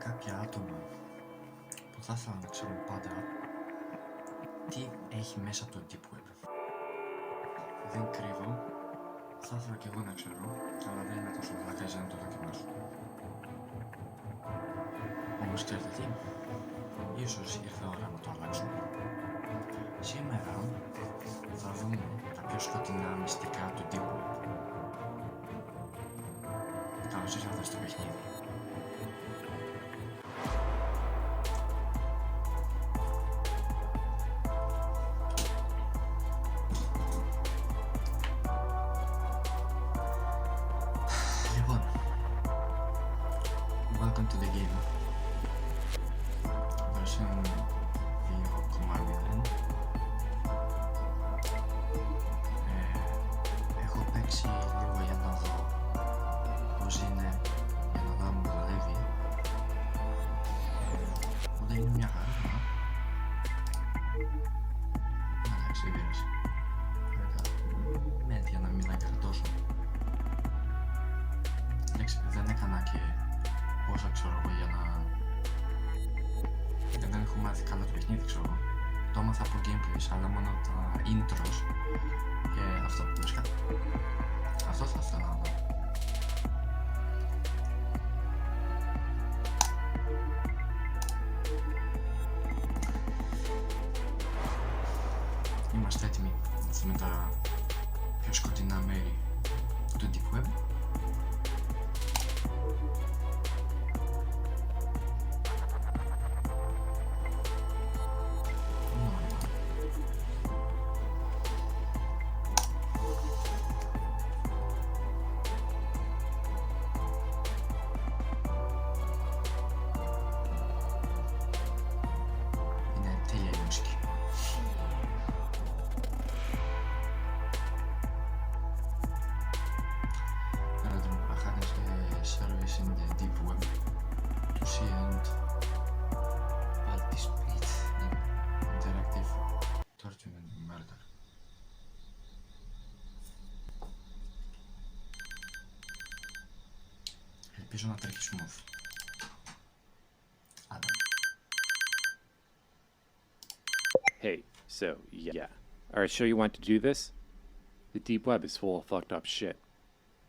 κάποια άτομα που θα ήθελα να ξέρουν πάντα τι έχει μέσα το Deep Web. Δεν κρύβω, θα ήθελα και εγώ να ξέρω, αλλά δεν είναι τόσο βλακάς για να το δοκιμάσω. Όμως ξέρετε τι, ίσως ήρθε ώρα να το αλλάξουμε. Σήμερα θα δούμε τα πιο σκοτεινά μυστικά του Deep Web. Καλώς ήρθατε στο παιχνίδι. Λοιπόν, welcome to the game. Version 2.0. Έχω παίξει λίγο για να δω πώς είναι, για να δω αν μου βολεύει. Οπότε είναι μια χαρά. Εντάξει, δεν πειράζει. Ναι, για να μην αγκαλτώσω. Εντάξει, δεν έκανα και πόσα ξέρω εγώ για να... Δεν έχω μάθει καλά το παιχνίδι, ξέρω εγώ. Το έμαθα από gameplays, αλλά μόνο τα intros και αυτό, βασικά. Αυτό θα ήθελα να δω. Είμαστε έτοιμοι να δούμε τα πιο σκοτεινά μέρη του Deep Web. Είναι τέλεια η μουσική. Service in the Deep Web to see and participate in interactive torture and murder. Ελπίζω να τρέχει smooth. Άντε. Hey, so, yeah. Are you sure you want to do this? The Deep Web is full of fucked up shit.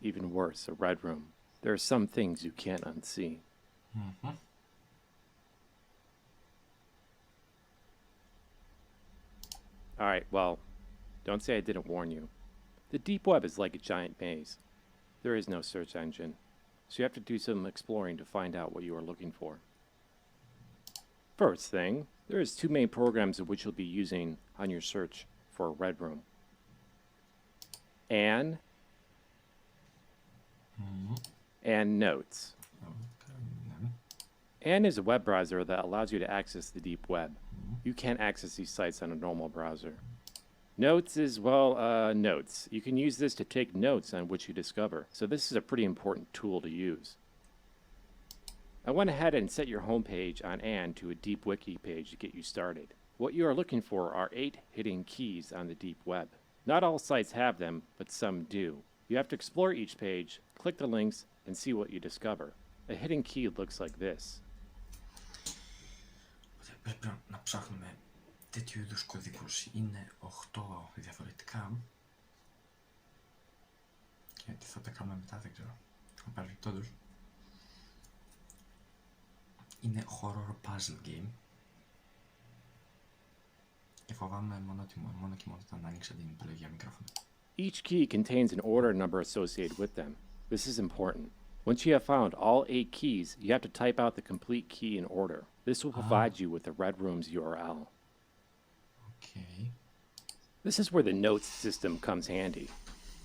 Even worse, a red room. There are some things you can't unsee. Mm-hmm. Alright, well, don't say I didn't warn you. The Deep Web is like a giant maze. There is no search engine, so you have to do some exploring to find out what you are looking for. First thing, there is two main programs of which you'll be using on your search for a red room. And Notes. And is a web browser that allows you to access the deep web. You can't access these sites on a normal browser. Notes is, well, notes. You can use this to take notes on what you discover. So this is a pretty important tool to use. I went ahead and set your homepage on and to a deep wiki page to get you started. What you are looking for are 8 hidden keys on the deep web. Not all sites have them, but some do. You have to explore each page, click the links, and see what you discover. A hidden key looks like this. Πρέπει να ψάχνουμε τέτοιου είδους κωδικούς. Είναι 8 διαφορετικά. Και τι θα τα κάνουμε μετά δεν ξέρω. Παρελθόντως. Είναι horror puzzle game. Και φοβάμαι μόνο και μόνο όταν άνοιξα την επιλογή για μικρόφωνο. Each key contains an order number associated with them. This is important. Once you have found all 8 keys, you have to type out the complete key in order. This will provide you with the Red Room's URL. Okay. This is where the notes system comes handy.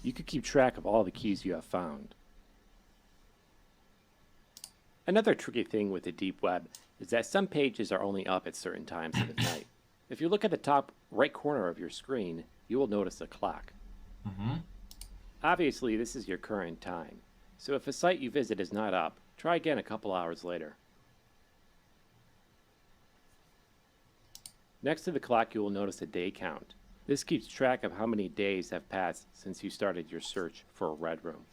You can keep track of all the keys you have found. Another tricky thing with the deep web is that some pages are only up at certain times of the night. If you look at the top right corner of your screen, you will notice a clock. Obviously, this is your current time. So if a site you visit is not up, try again a couple hours later. Next to the clock, you will notice a day count. This keeps track of how many days have passed since you started your search for a red room.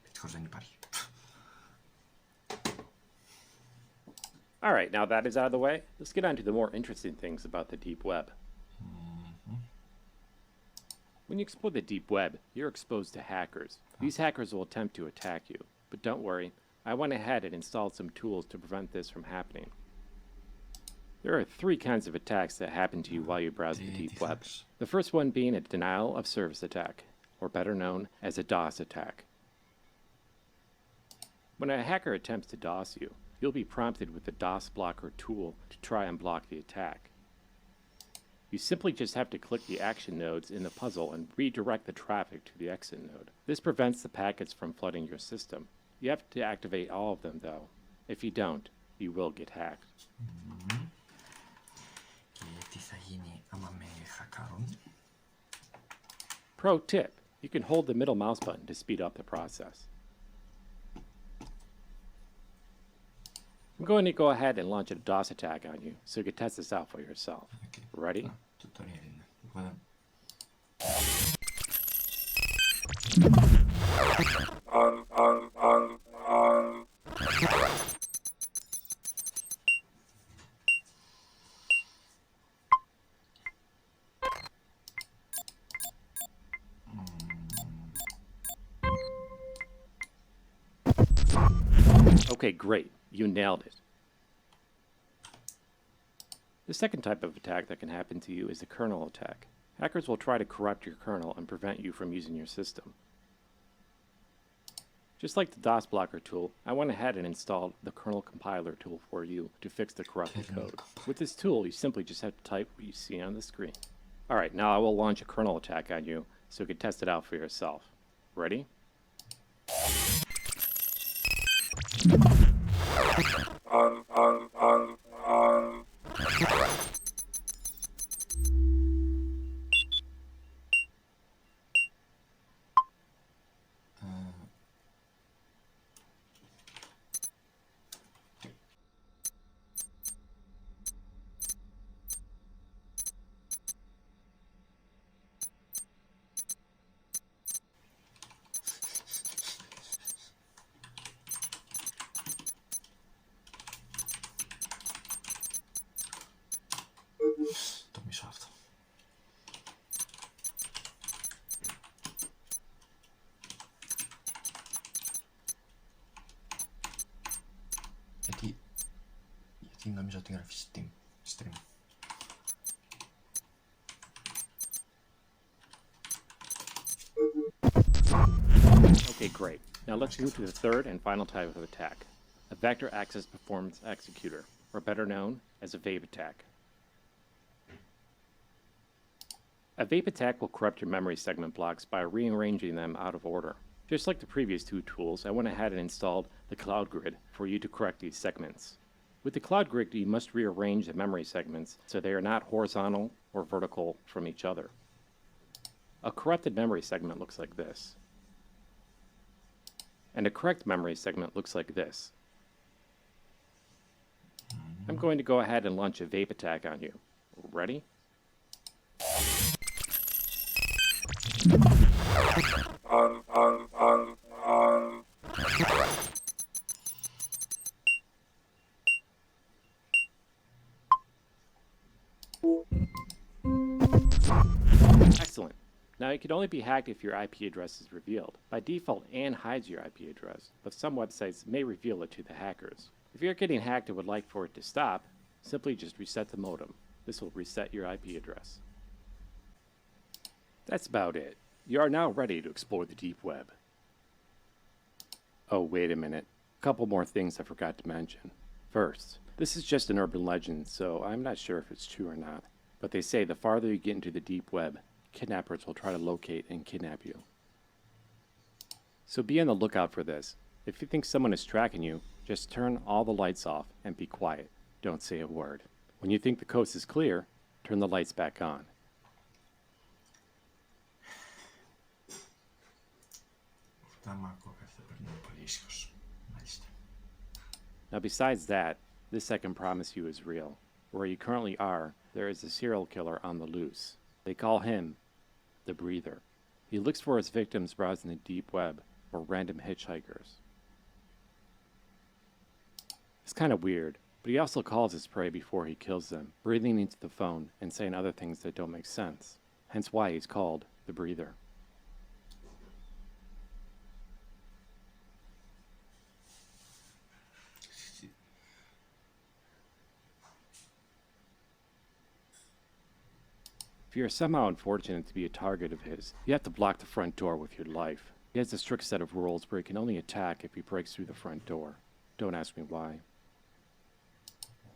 Ευτυχώς δεν υπάρχει. All right, now that is out of the way, let's get on to the more interesting things about the deep web. When you explore the deep web, you're exposed to hackers. These hackers will attempt to attack you, but don't worry, I went ahead and installed some tools to prevent this from happening. There are 3 kinds of attacks that happen to you while you browse the deep web. The first one being a denial of service attack, or better known as a DOS attack. When a hacker attempts to DOS you, you'll be prompted with the DOS blocker tool to try and block the attack. You simply just have to click the action nodes in the puzzle and redirect the traffic to the exit node. This prevents the packets from flooding your system. You have to activate all of them though. If you don't, you will get hacked. Και τι θα γίνει άμα με χακάρουν? Pro tip, you can hold the middle mouse button to speed up the process. I'm going to go ahead and launch a DOS attack on you so you can test this out for yourself. Okay. Ready? Tutorial είναι. Voilà. Okay, great. You nailed it. The second type of attack that can happen to you is a kernel attack. Hackers will try to corrupt your kernel and prevent you from using your system. Just like the DOS blocker tool, I went ahead and installed the kernel compiler tool for you to fix the corrupted code. With this tool, you simply just have to type what you see on the screen. Alright, now I will launch a kernel attack on you so you can test it out for yourself. Ready? Το μισό αυτό. Γιατί νομίζω ότι γράφει stream. Okay, great. Now let's move to the third and final type of attack, a vector access performance executor, or better known as a vape attack. A vape attack will corrupt your memory segment blocks by rearranging them out of order. Just like the previous 2 tools, I went ahead and installed the Cloud Grid for you to correct these segments. With the Cloud Grid, you must rearrange the memory segments so they are not horizontal or vertical from each other. A corrupted memory segment looks like this. And a correct memory segment looks like this. I'm going to go ahead and launch a vape attack on you. Ready? Excellent. Now, it can only be hacked if your IP address is revealed. By default, Anne hides your IP address, but some websites may reveal it to the hackers. If you're getting hacked and would like for it to stop, simply just reset the modem. This will reset your IP address. That's about it. You are now ready to explore the deep web. Oh, wait a minute. A couple more things I forgot to mention. First, this is just an urban legend, so I'm not sure if it's true or not. But they say the farther you get into the deep web, kidnappers will try to locate and kidnap you. So be on the lookout for this. If you think someone is tracking you, just turn all the lights off and be quiet. Don't say a word. When you think the coast is clear, turn the lights back on. Άμα ακούω κάτι θα περνάω πολύ ήσυχος. Μάλιστα. Now besides that, this I can promise you is real. Where you currently are, there is a serial killer on the loose. They call him the Breather. He looks for his victims browsing the deep web or random hitchhikers. It's kind of weird. But he also calls his prey before he kills them, breathing into the phone and saying other things that don't make sense. Hence why he's called the breather. If you're somehow unfortunate to be a target of his, you have to block the front door with your life. He has a strict set of rules where he can only attack if he breaks through the front door. Don't ask me why.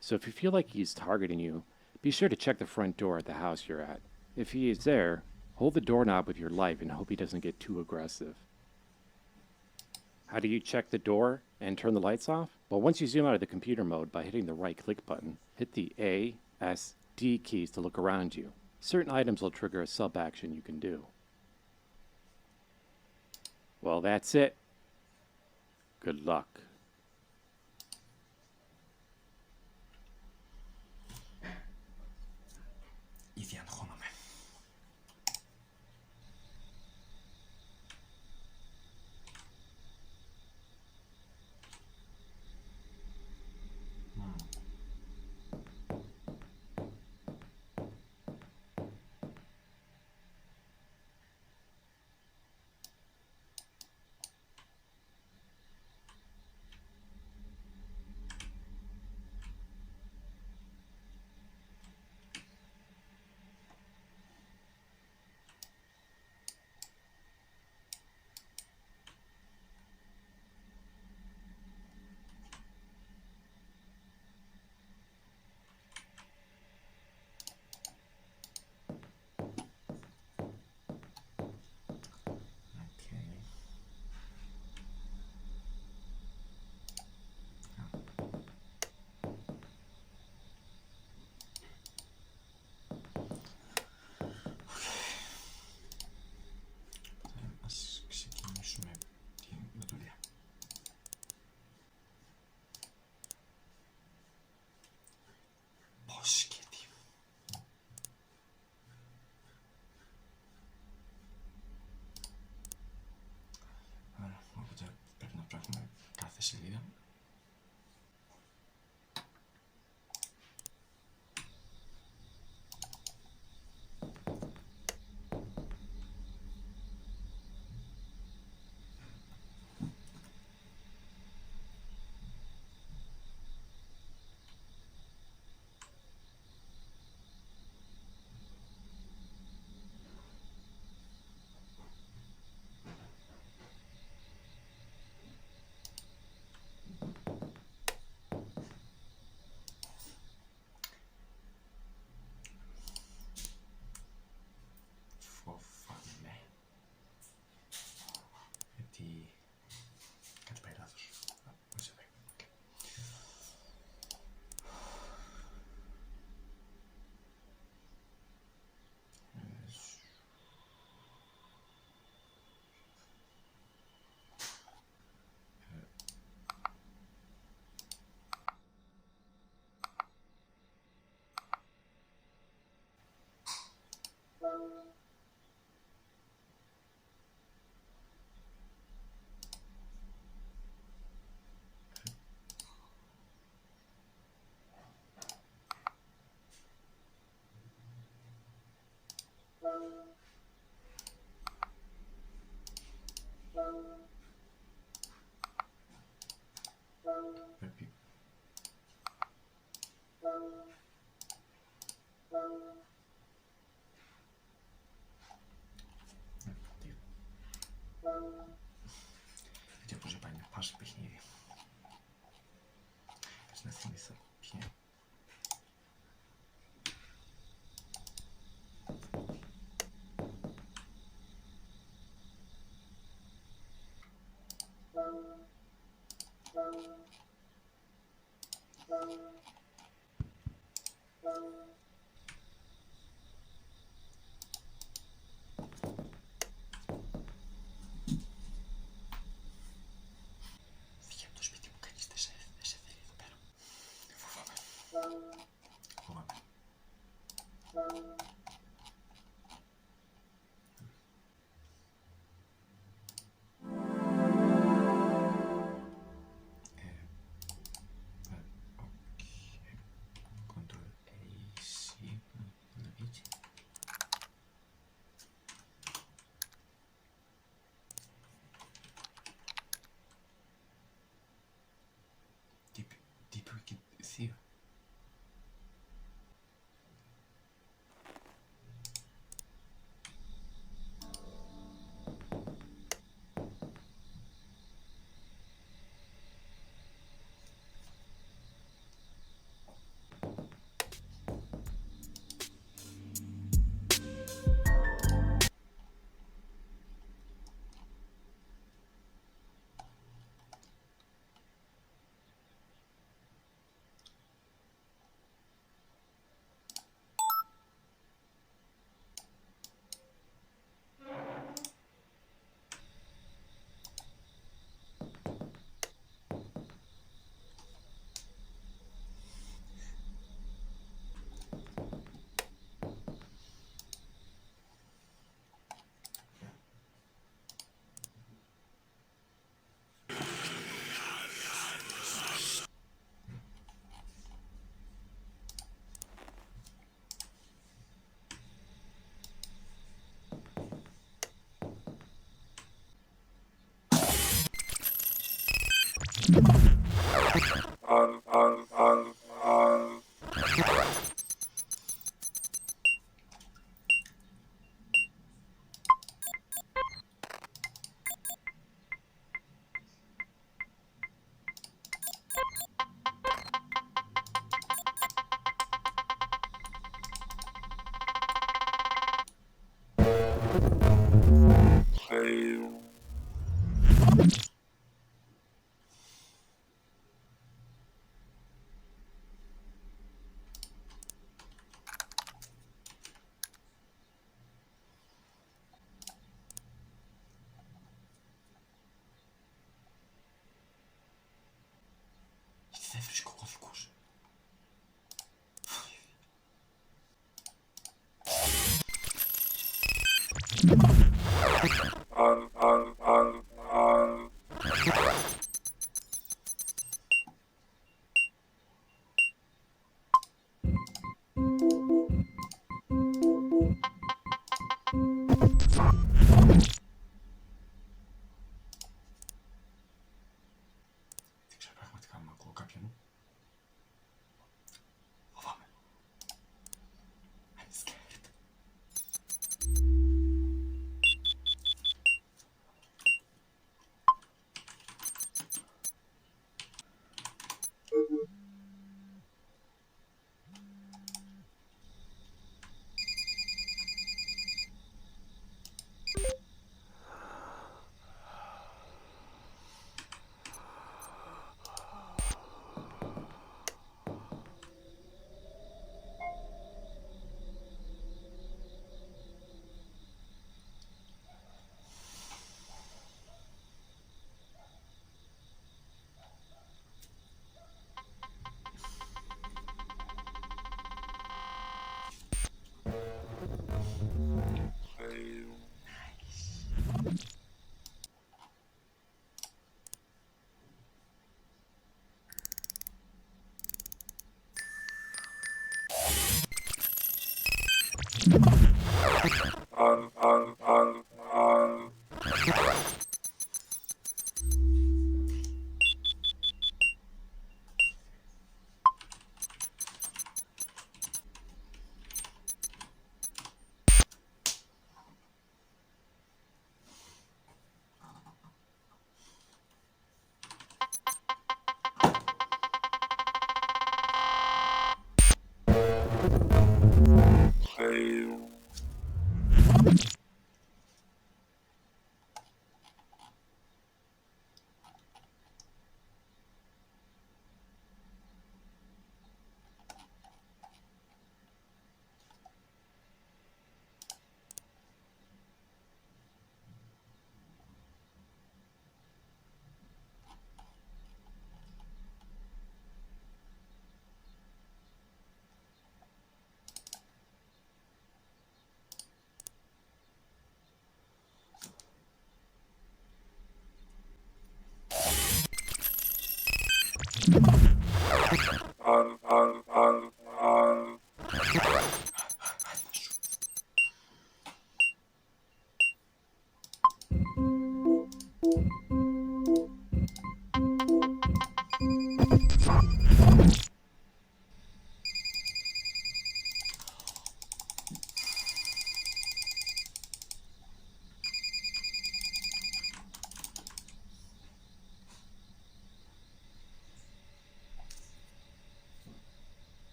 So if you feel like he's targeting you, be sure to check the front door at the house you're at. If he is there, hold the doorknob with your life and hope he doesn't get too aggressive. How do you check the door and turn the lights off? Well, once you zoom out of the computer mode by hitting the right click button, hit the A, S, D keys to look around you. Certain items will trigger a sub-action you can do. Well, that's it. Good luck. Ήδη αγχώνομαι. Ας ξεκινήσουμε την δουλειά. Πώς και τι. Άρα, οπότε πρέπει να ψάχνουμε κάθε σελίδα. Φοβάμαι. Γιατί κάτι πάει λάθος. Πώς εδώ. Πρέπει. Γιατί όπως είπα είναι πάση παιχνίδι. Ας να θυμηθώ ποιο είναι. Φύγε από το σπίτι μου, κανείς δεν σε θέλει εδώ πέρα. Φοβάμαι. Φοβάμαι. Οκ. θείο. Δεν βρίσκω κωδικούς. Δεν ξέρω πραγματικά αν ακούω κάποιον. Φοβάμαι. I'm scared.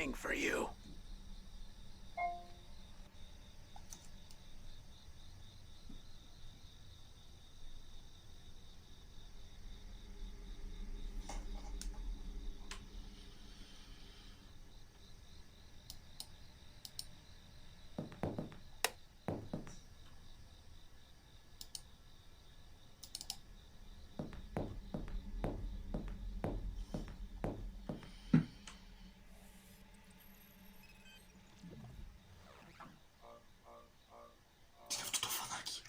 coming for you. Τι είναι αυτό το φανάκι?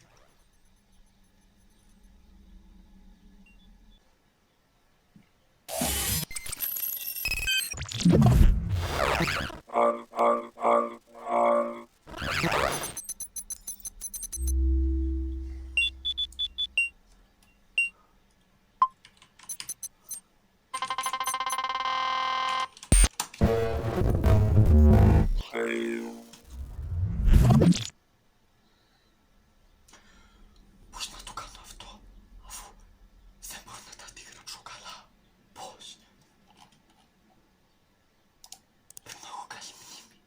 Πώς να το κάνω αυτό, αφού δεν μπορώ να τα αντιγράψω καλά? Πώς? Πρέπει να έχω καλή μνήμη.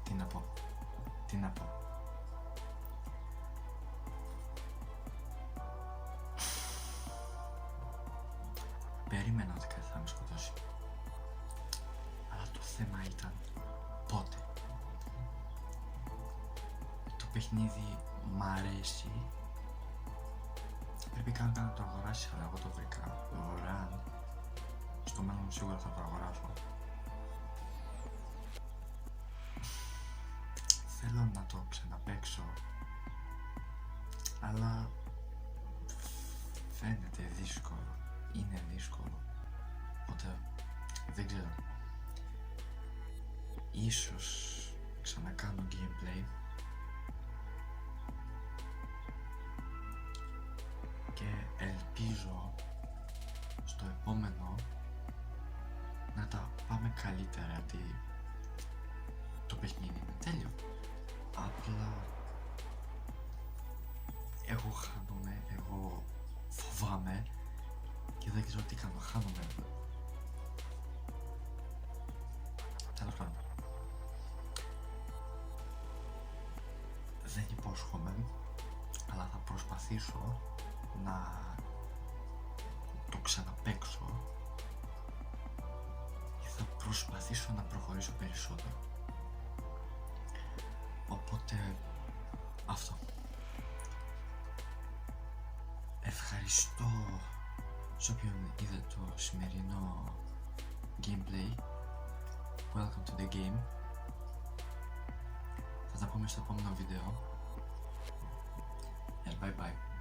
Τι να πω, τι να πω. Περίμενα ότι κάτι θα με σκοτώσει. Αλλά το θέμα ήταν πότε. Το παιχνίδι μ' αρέσει. Πρέπει κάποιος να το αγοράσει, αλλά εγώ το βρήκα δωρεάν. Στο μέλλον σίγουρα θα το αγοράσω. Θέλω να το ξαναπαίξω, αλλά φαίνεται δύσκολο, είναι δύσκολο, οπότε δεν ξέρω. Ίσως ξανακάνω gameplay και ελπίζω στο επόμενο να τα πάμε καλύτερα, γιατί το παιχνίδι είναι τέλειο. Απλά εγώ χάνομαι, εγώ φοβάμαι και δεν ξέρω τι κάνω, χάνομαι. Τέλος πάντων, δεν υπόσχομαι, αλλά θα προσπαθήσω να το ξαναπαίξω και θα προσπαθήσω να προχωρήσω περισσότερο. Οπότε αυτό. Ευχαριστώ σε όποιον είδε το σημερινό gameplay. Welcome to the game. Θα τα πούμε στο επόμενο βίντεο. Bye bye.